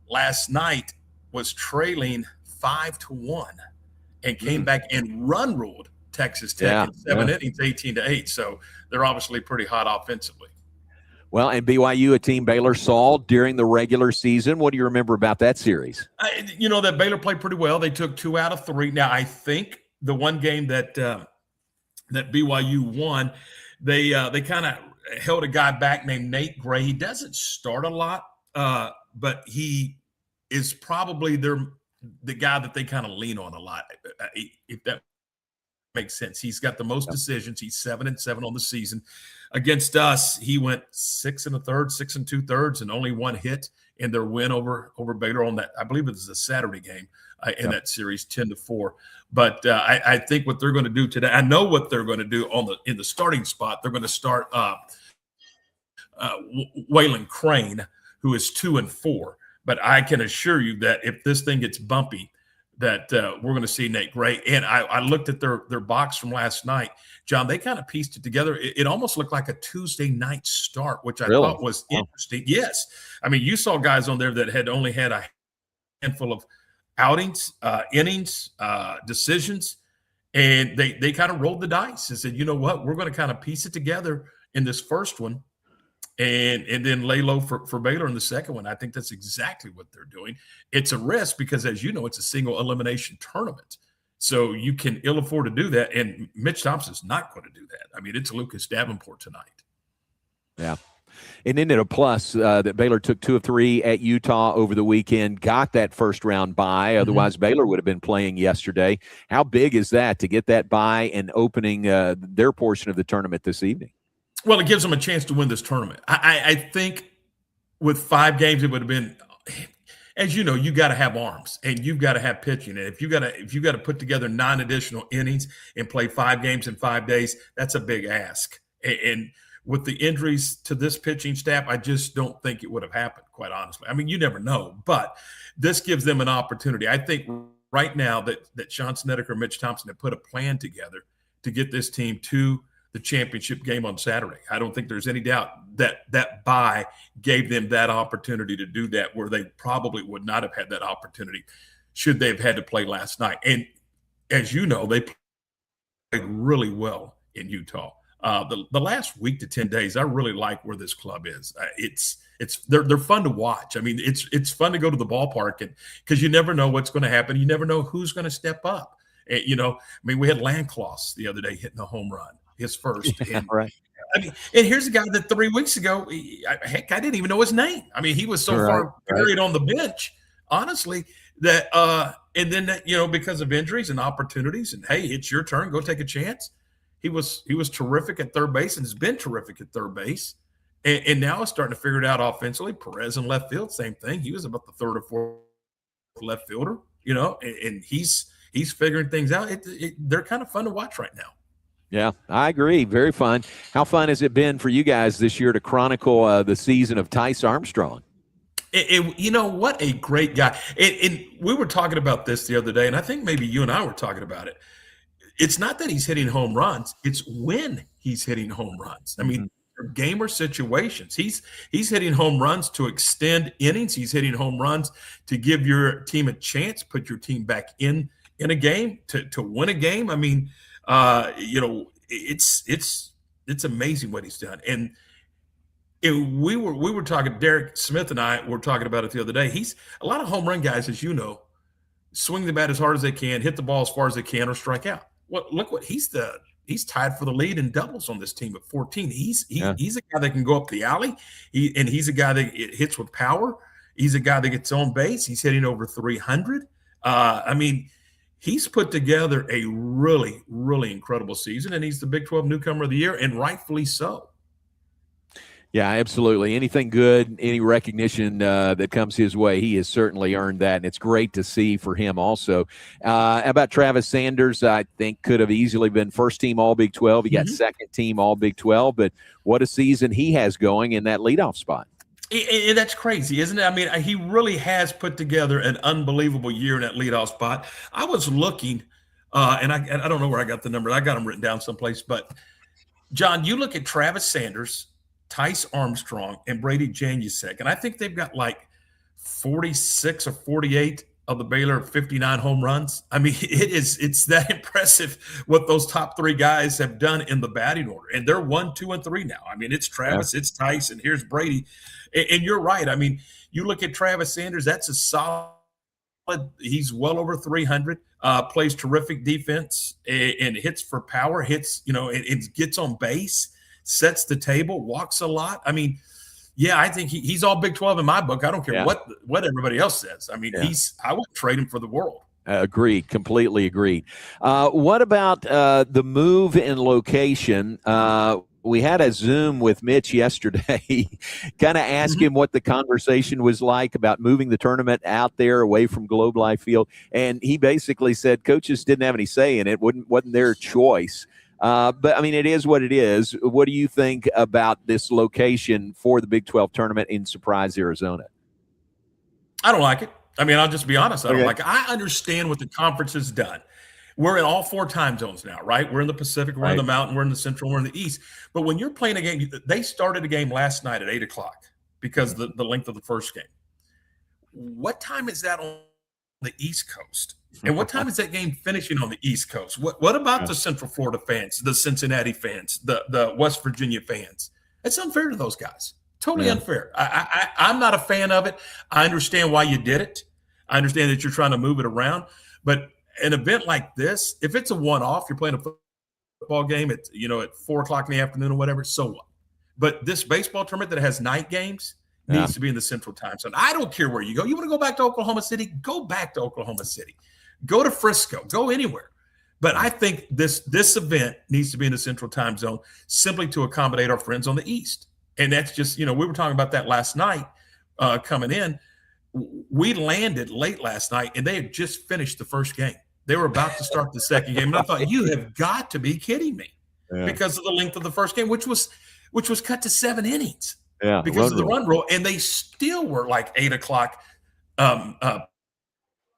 last night was trailing 5-1 and came back and run ruled Texas Tech in 7 innings, 18-8. So they're obviously pretty hot offensively. Well, and BYU, a team Baylor saw during the regular season. What do you remember about that series? That Baylor played pretty well. They took 2 out of 3. Now, I think the one game that BYU won, they kind of held a guy back named Nate Gray. He doesn't start a lot, but he is probably the guy that they kind of lean on a lot, if that makes sense. He's got the most decisions. He's 7-7 on the season. Against us, he went 6 1/3, 6 2/3, and only 1 hit in their win over Baylor on that. I believe it was a Saturday game in that series, 10-4. But I think what they're going to do today, I know what they're going to do in the starting spot. They're going to start Waylon Crane, who is 2-4. But I can assure you that if this thing gets bumpy, that we're going to see Nate Gray. And I looked at their box from last night. John, they kind of pieced it together. It almost looked like a Tuesday night start, which I thought was interesting. Yes. I mean, you saw guys on there that had only had a handful of outings, innings, decisions, and they kind of rolled the dice and said, you know what, we're going to kind of piece it together in this first one and then lay low for Baylor in the second one. I think that's exactly what they're doing. It's a risk because, as you know, it's a single elimination tournament. So you can ill afford to do that. And Mitch Thompson's not going to do that. I mean, it's Lucas Davenport tonight. Yeah. And then at a plus that Baylor took 2 of 3 at Utah over the weekend, got that first round bye. Otherwise, Baylor would have been playing yesterday. How big is that to get that bye and opening their portion of the tournament this evening? Well, it gives them a chance to win this tournament. I think with 5 games, it would have been, as you know, you got to have arms and you've got to have pitching. And if you got to put together 9 additional innings and play 5 games in 5 days, that's a big ask. And with the injuries to this pitching staff, I just don't think it would have happened, quite honestly. I mean, you never know, but this gives them an opportunity. I think right now that Sean Snedeker and Mitch Thompson have put a plan together to get this team to the championship game on Saturday. I don't think there's any doubt that bye gave them that opportunity to do that, where they probably would not have had that opportunity should they have had to play last night. And as you know, they played really well in Utah. The last week to 10 days, I really like where this club is. They're fun to watch. I mean, it's fun to go to the ballpark and because you never know what's going to happen. You never know who's going to step up. And, we had Landcloss the other day hitting a home run, his first. And, right. I mean, and here's a guy that 3 weeks ago, I didn't even know his name. I mean, he was so far buried on the bench, honestly, that and then because of injuries and opportunities, and hey, it's your turn, go take a chance. He was terrific at third base and has been terrific at third base, and now is starting to figure it out offensively. Perez in left field, same thing. He was about the 3rd or 4th left fielder, and he's figuring things out. They're kind of fun to watch right now. Yeah, I agree. Very fun. How fun has it been for you guys this year to chronicle the season of Tice Armstrong? What a great guy. And we were talking about this the other day, and I think maybe you and I were talking about it. It's not that he's hitting home runs. It's when he's hitting home runs. I mean, gamer situations. He's hitting home runs to extend innings. He's hitting home runs to give your team a chance, put your team back in a game, to win a game. I mean, it's amazing what he's done. And we were talking, Derek Smith and I were talking about it the other day. He's a lot of home run guys, as you know, swing the bat as hard as they can, hit the ball as far as they can, or strike out. Well, look what he's tied for the lead in doubles on this team at 14. He's a guy that can go up the alley. He's a guy that hits with power. He's a guy that gets on base. He's hitting over 300. I mean, he's put together a really, really incredible season, and he's the Big 12 Newcomer of the Year, and rightfully so. Yeah, absolutely. Anything good, any recognition that comes his way, he has certainly earned that, and it's great to see for him also. How about Travis Sanders? I think could have easily been first team All Big 12. He got second team All Big 12, but what a season he has going in that leadoff spot. That's crazy, isn't it? I mean, he really has put together an unbelievable year in that leadoff spot. I was looking, and I don't know where I got the number. I got them written down someplace, but John, you look at Travis Sanders, Tice Armstrong, and Brady Janusek, and I think they've got like 46 or 48 of the Baylor 59 home runs. I mean, it's that impressive what those top three guys have done in the batting order, and they're 1, 2, and 3 now. I mean, it's Travis, it's Tice, and here's Brady. And you're right. I mean, you look at Travis Sanders, that's a solid. He's well over 300. Plays terrific defense and hits for power. Hits, it gets on base. Sets the table, walks a lot. I mean, yeah, I think he's all Big 12 in my book. I don't care what everybody else says. I mean, I wouldn't trade him for the world. Agreed. Completely agreed. What about the move in location? We had a Zoom with Mitch yesterday, kind of ask him what the conversation was like about moving the tournament out there away from Globe Life Field. And he basically said coaches didn't have any say in it. Wasn't their choice. But, I mean, it is what it is. What do you think about this location for the Big 12 tournament in Surprise, Arizona? I don't like it. I mean, I'll just be honest. I don't like it. I understand what the conference has done. We're in all 4 time zones now, right? We're in the Pacific, we're in the Mountain, we're in the Central, we're in the East. But when you're playing a game, they started a game last night at 8 o'clock because the length of the first game. What time is that on the East Coast? And what time is that game finishing on the East Coast? What about the Central Florida fans, the Cincinnati fans, the West Virginia fans? It's unfair to those guys. Totally unfair. I'm not a fan of it. I understand why you did it. I understand that you're trying to move it around. But an event like this, if it's a one-off, you're playing a football game at 4 o'clock in the afternoon or whatever, so what? But this baseball tournament that has night games needs to be in the Central time zone. I don't care where you go. You want to go back to Oklahoma City? Go back to Oklahoma City. Go to Frisco. Go anywhere. But I think this event needs to be in the Central time zone simply to accommodate our friends on the East. And that's just, we were talking about that last night coming in. We landed late last night, and they had just finished the first game. They were about to start the second game. And I thought, you have got to be kidding me because of the length of the first game, which was cut to 7 innings because of the run rule. And they still were like 8 o'clock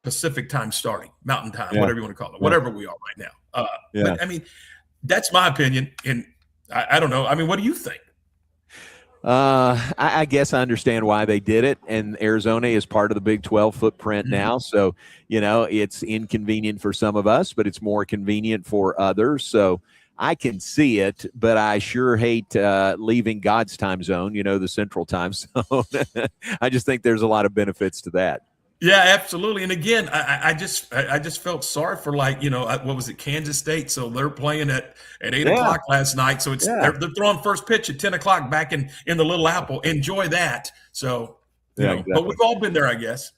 Pacific time starting, Mountain time, whatever you want to call it, whatever we are right now. But I mean, that's my opinion. And I don't know. I mean, what do you think? I guess I understand why they did it, and Arizona is part of the Big 12 footprint now. So, it's inconvenient for some of us, but it's more convenient for others. So I can see it, but I sure hate leaving God's time zone, the Central time zone. I just think there's a lot of benefits to that. Yeah, absolutely. And again, I just felt sorry for what was it, Kansas State? So they're playing at 8 o'clock last night. So they're throwing first pitch at 10 o'clock back in the Little Apple. Enjoy that. So, exactly. But we've all been there, I guess.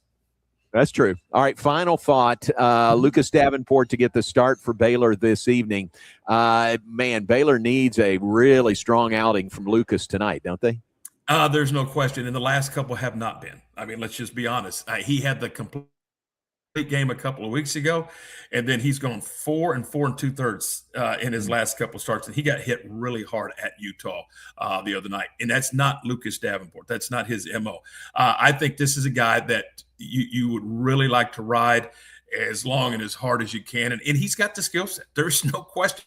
That's true. All right, final thought. Lucas Davenport to get the start for Baylor this evening. Man, Baylor needs a really strong outing from Lucas tonight, don't they? There's no question. And the last couple have not been. I mean, let's just be honest. He had the complete game a couple of weeks ago, and then he's gone 4 and 4 2/3 in his last couple of starts. And he got hit really hard at Utah the other night. And that's not Lucas Davenport. That's not his MO. I think this is a guy that you would really like to ride as long and as hard as you can. And he's got the skill set. There's no question.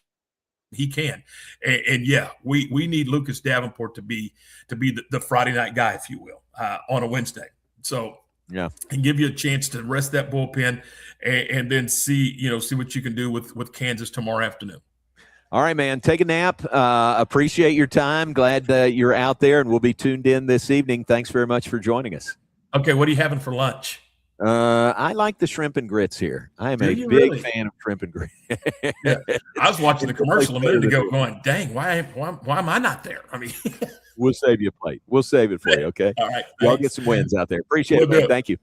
He can. And we need Lucas Davenport to be the Friday night guy, if you will, on a Wednesday. So and give you a chance to rest that bullpen and then see what you can do with Kansas tomorrow afternoon. All right, man. Take a nap. Appreciate your time. Glad that you're out there, and we'll be tuned in this evening. Thanks very much for joining us. Okay, what are you having for lunch? I like the shrimp and grits here. I am a big fan of shrimp and grits. I was watching the commercial a minute ago going, dang, why am I not there? I mean, we'll save you a plate. We'll save it for you, okay? All right. Y'all get some wins out there. Appreciate it, man. Thank you.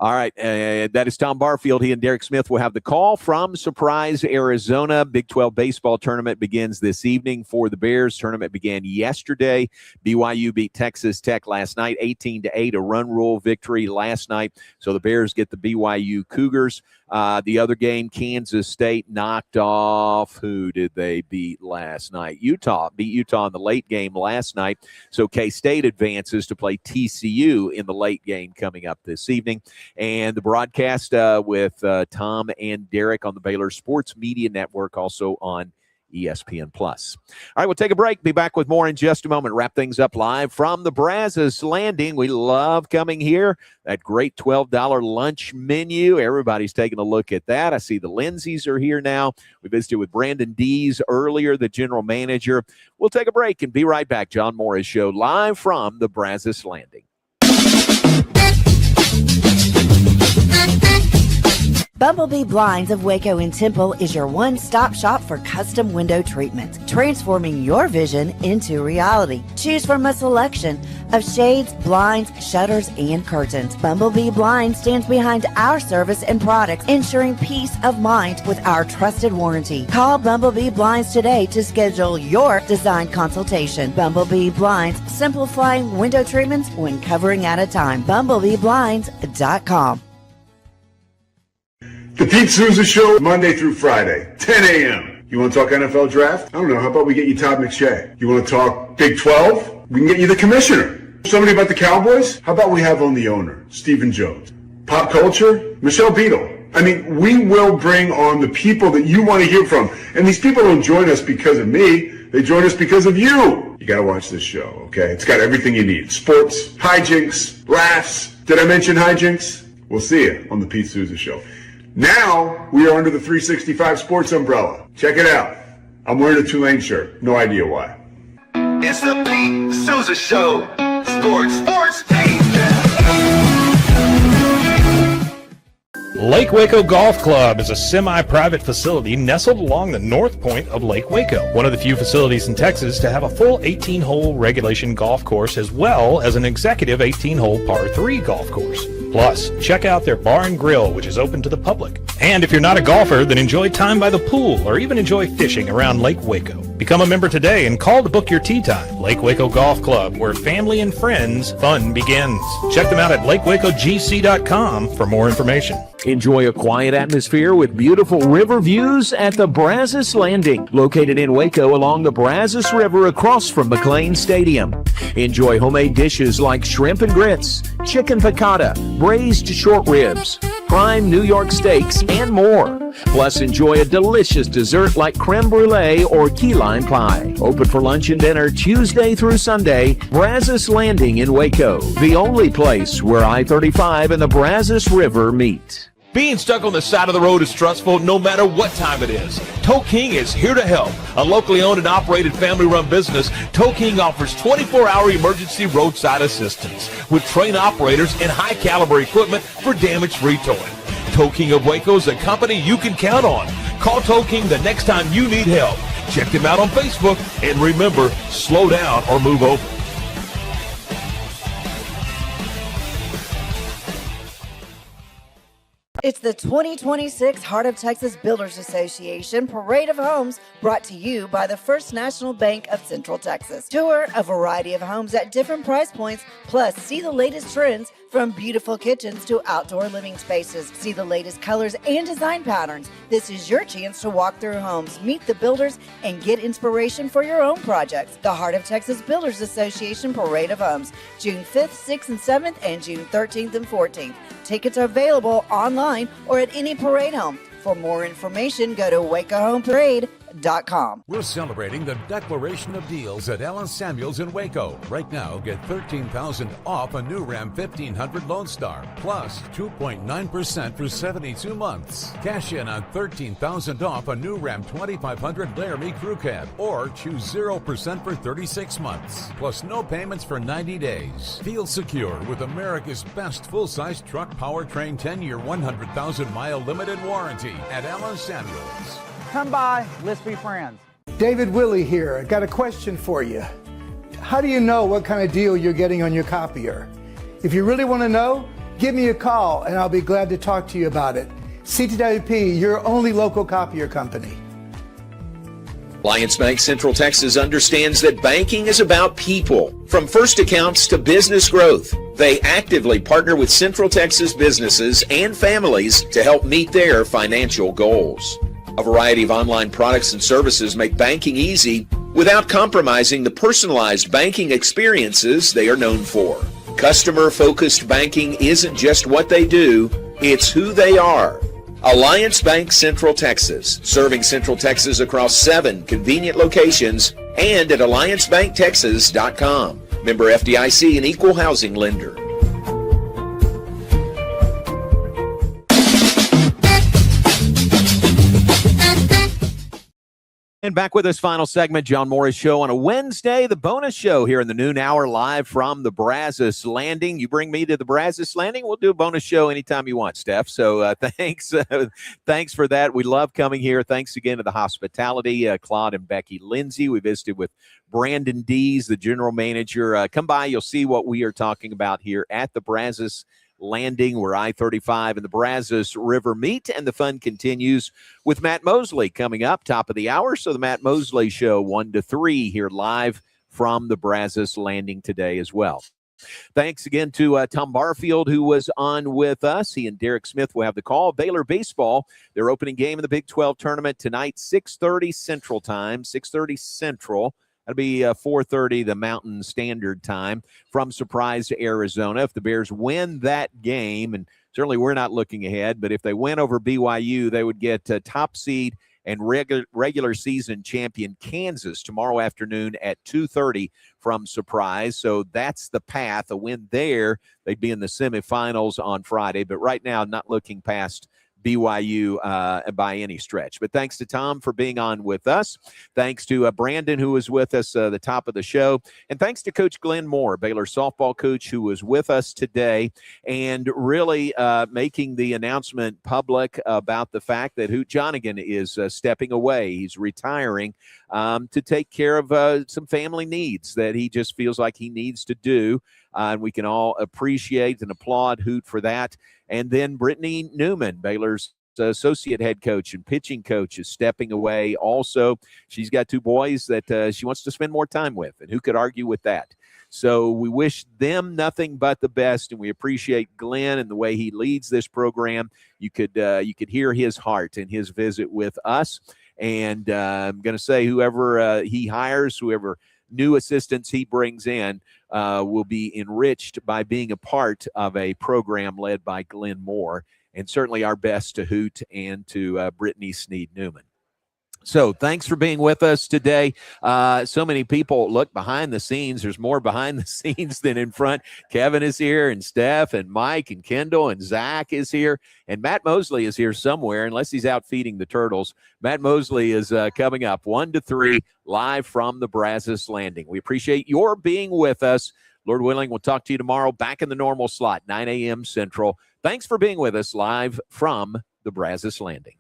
All right, that is Tom Barfield. He and Derek Smith will have the call from Surprise, Arizona. Big 12 baseball tournament begins this evening for the Bears. Tournament began yesterday. BYU beat Texas Tech last night, 18-8, a run rule victory last night. So the Bears get the BYU Cougars. The other game, Kansas State knocked off. Who did they beat last night? Utah beat Utah in the late game last night. So K-State advances to play TCU in the late game coming up this evening. And the broadcast with Tom and Derek on the Baylor Sports Media Network, also on ESPN+. All right, we'll take a break. Be back with more in just a moment. Wrap things up live from the Brazos Landing. We love coming here. That great $12 lunch menu. Everybody's taking a look at that. I see the Lindsays are here now. We visited with Brandon Dees earlier, the general manager. We'll take a break and be right back. John Morris Show live from the Brazos Landing. Bumblebee Blinds of Waco and Temple is your one-stop shop for custom window treatment, transforming your vision into reality. Choose from a selection of shades, blinds, shutters, and curtains. Bumblebee Blinds stands behind our service and products, ensuring peace of mind with our trusted warranty. Call Bumblebee Blinds today to schedule your design consultation. Bumblebee Blinds, simplifying window treatments one covering at a time. BumblebeeBlinds.com. The Pete Souza Show, Monday through Friday, 10 a.m. You want to talk NFL draft? I don't know. How about we get you Todd McShay? You want to talk Big 12? We can get you the commissioner. Somebody about the Cowboys? How about we have on the owner, Stephen Jones? Pop culture? Michelle Beadle. I mean, we will bring on the people that you want to hear from. And these people don't join us because of me. They join us because of you. You got to watch this show, okay? It's got everything you need. Sports, hijinks, laughs. Did I mention hijinks? We'll see you on the Pete Souza Show. Now, we are under the 365 Sports umbrella. Check it out. I'm wearing a Tulane shirt. No idea why. It's the Pete Souza Show. Sports, team. Lake Waco Golf Club is a semi-private facility nestled along the north point of Lake Waco, one of the few facilities in Texas to have a full 18-hole regulation golf course as well as an executive 18-hole par 3 golf course. Plus, check out their bar and grill, which is open to the public. And if you're not a golfer, then enjoy time by the pool or even enjoy fishing around Lake Waco. Become a member today and call to book your tee time. Lake Waco Golf Club, where family and friends fun begins. Check them out at lakewacogc.com for more information. Enjoy a quiet atmosphere with beautiful river views at the Brazos Landing, located in Waco along the Brazos River across from McLean Stadium. Enjoy homemade dishes like shrimp and grits, chicken piccata, braised short ribs, prime New York steaks, and more. Plus, enjoy a delicious dessert like creme brulee or key lime pie. Open for lunch and dinner Tuesday through Sunday. Brazos Landing in Waco, the only place where I-35 and the Brazos River meet. Being stuck on the side of the road is stressful no matter what time it is. Tow King is here to help. A locally owned and operated family-run business, Tow King offers 24-hour emergency roadside assistance with trained operators and high-caliber equipment for damage-free towing. Tow King of Waco is a company you can count on. Call Tow King the next time you need help. Check them out on Facebook, and remember, slow down or move over. It's the 2026 Heart of Texas Builders Association Parade of Homes, brought to you by the First National Bank of Central Texas. Tour a variety of homes at different price points, plus see the latest trends from beautiful kitchens to outdoor living spaces. See the latest colors and design patterns. This is your chance to walk through homes, meet the builders, and get inspiration for your own projects. The Heart of Texas Builders Association Parade of Homes, June 5th, 6th, and 7th, and June 13th and 14th. Tickets are available online or at any parade home. For more information, go to WacoHomeParade.com. We're celebrating the Declaration of Deals at Allen Samuels in Waco. Right now, get $13,000 off a new Ram 1500 Lone Star, plus 2.9% for 72 months. Cash in on $13,000 off a new Ram 2500 Laramie Crew Cab, or choose 0% for 36 months, plus no payments for 90 days. Feel secure with America's best full-size truck powertrain 10-year, 100,000-mile limited warranty at Allen Samuels. Come by, let's be friends. David Willey here. Got a question for you. How do you know what kind of deal you're getting on your copier? If you really want to know, give me a call and I'll be glad to talk to you about it. CTWP, your only local copier company. Alliance Bank Central Texas understands that banking is about people. From first accounts to business growth, they actively partner with Central Texas businesses and families to help meet their financial goals. A variety of online products and services make banking easy without compromising the personalized banking experiences they are known for. Customer-focused banking isn't just what they do, it's who they are. Alliance Bank Central Texas, serving Central Texas across 7 convenient locations and at alliancebanktexas.com. Member FDIC and equal housing lender. And back with this final segment, John Morris Show on a Wednesday, the bonus show here in the noon hour, live from the Brazos Landing. You bring me to the Brazos Landing, we'll do a bonus show anytime you want, Steph. So thanks for that. We love coming here. Thanks again to the hospitality, Claude and Becky Lindsay. We visited with Brandon Dees, the general manager. Come by, you'll see what we are talking about here at the Brazos Landing, where I-35 and the Brazos River meet, and the fun continues with Matt Mosley coming up top of the hour. So the Matt Mosley Show 1 to 3 here live from the Brazos Landing today as well. Thanks again to Tom Barfield, who was on with us. He and Derek Smith will have the call. Baylor baseball, their opening game in the Big 12 tournament tonight, 6:30 Central Time, 6:30 Central. That'll be 4:30 the Mountain Standard Time from Surprise, Arizona. If the Bears win that game, and certainly we're not looking ahead, but if they win over BYU, they would get top seed and regular season champion Kansas tomorrow afternoon at 2:30 from Surprise. So that's the path. A win there, they'd be in the semifinals on Friday. But right now, not looking past BYU by any stretch. But thanks to Tom for being on with us. Thanks to Brandon, who was with us the top of the show. And thanks to Coach Glenn Moore, Baylor softball coach, who was with us today and really making the announcement public about the fact that Hoot Jonigan is stepping away. He's retiring to take care of some family needs that he just feels like he needs to do. And we can all appreciate and applaud Hoot for that. And then Brittany Newman, Baylor's associate head coach and pitching coach, is stepping away also. She's got 2 boys that she wants to spend more time with, and who could argue with that? So we wish them nothing but the best, and we appreciate Glenn and the way he leads this program. You could hear his heart in his visit with us. And I'm going to say whoever he hires, whoever new assistants he brings in, will be enriched by being a part of a program led by Glenn Moore. And certainly our best to Hoot and to Brittany Sneed Newman. So thanks for being with us today. So many people look behind the scenes. There's more behind the scenes than in front. Kevin is here, and Steph and Mike and Kendall and Zach is here. And Matt Mosley is here somewhere, unless he's out feeding the turtles. Matt Mosley is coming up 1 to 3 live from the Brazos Landing. We appreciate your being with us. Lord willing, we'll talk to you tomorrow back in the normal slot, 9 a.m. Central. Thanks for being with us live from the Brazos Landing.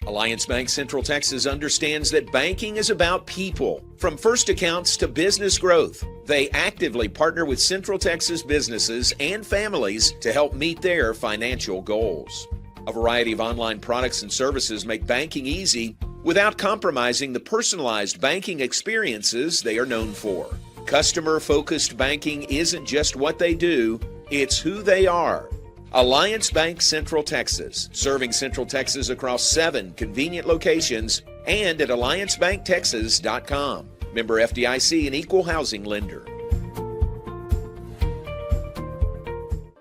Alliance Bank Central Texas understands that banking is about people. From first accounts to business growth, they actively partner with Central Texas businesses and families to help meet their financial goals. A variety of online products and services make banking easy without compromising the personalized banking experiences they are known for. Customer-focused banking isn't just what they do, it's who they are. Alliance Bank Central Texas, serving Central Texas across 7 convenient locations and at alliancebanktexas.com. Member FDIC and equal housing lender.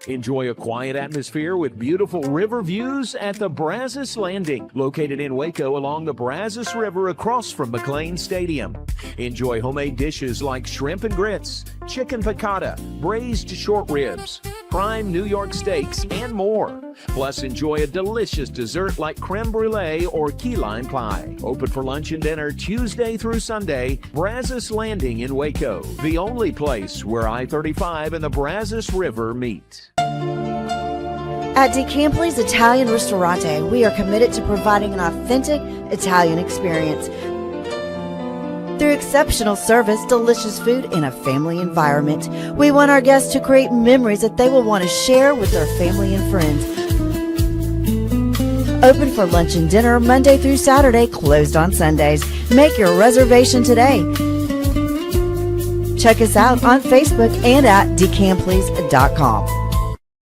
Enjoy a quiet atmosphere with beautiful river views at the Brazos Landing, located in Waco along the Brazos River across from McLean Stadium. Enjoy homemade dishes like shrimp and grits, chicken piccata, braised short ribs, prime New York steaks, and more. Plus, enjoy a delicious dessert like creme brulee or key lime pie. Open for lunch and dinner Tuesday through Sunday. Brazos Landing in Waco, the only place where I-35 and the Brazos River meet. At DeCampli's Italian Ristorante, we are committed to providing an authentic Italian experience. Through exceptional service, delicious food, and a family environment, we want our guests to create memories that they will want to share with their family and friends. Open for lunch and dinner Monday through Saturday, closed on Sundays. Make your reservation today. Check us out on Facebook and at decampleys.com.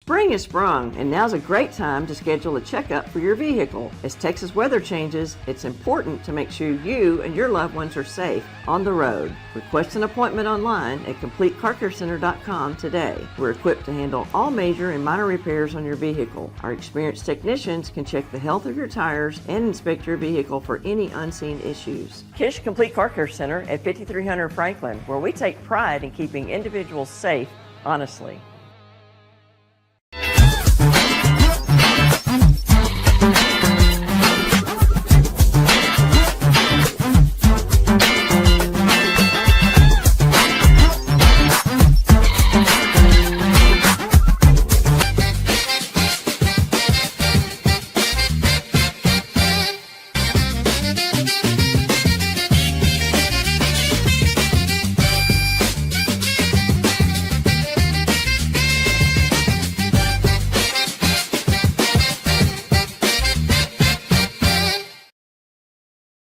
Spring has sprung, and now's a great time to schedule a checkup for your vehicle. As Texas weather changes, it's important to make sure you and your loved ones are safe on the road. Request an appointment online at CompleteCarCareCenter.com today. We're equipped to handle all major and minor repairs on your vehicle. Our experienced technicians can check the health of your tires and inspect your vehicle for any unseen issues. Kish Complete Car Care Center at 5300 Franklin, where we take pride in keeping individuals safe honestly.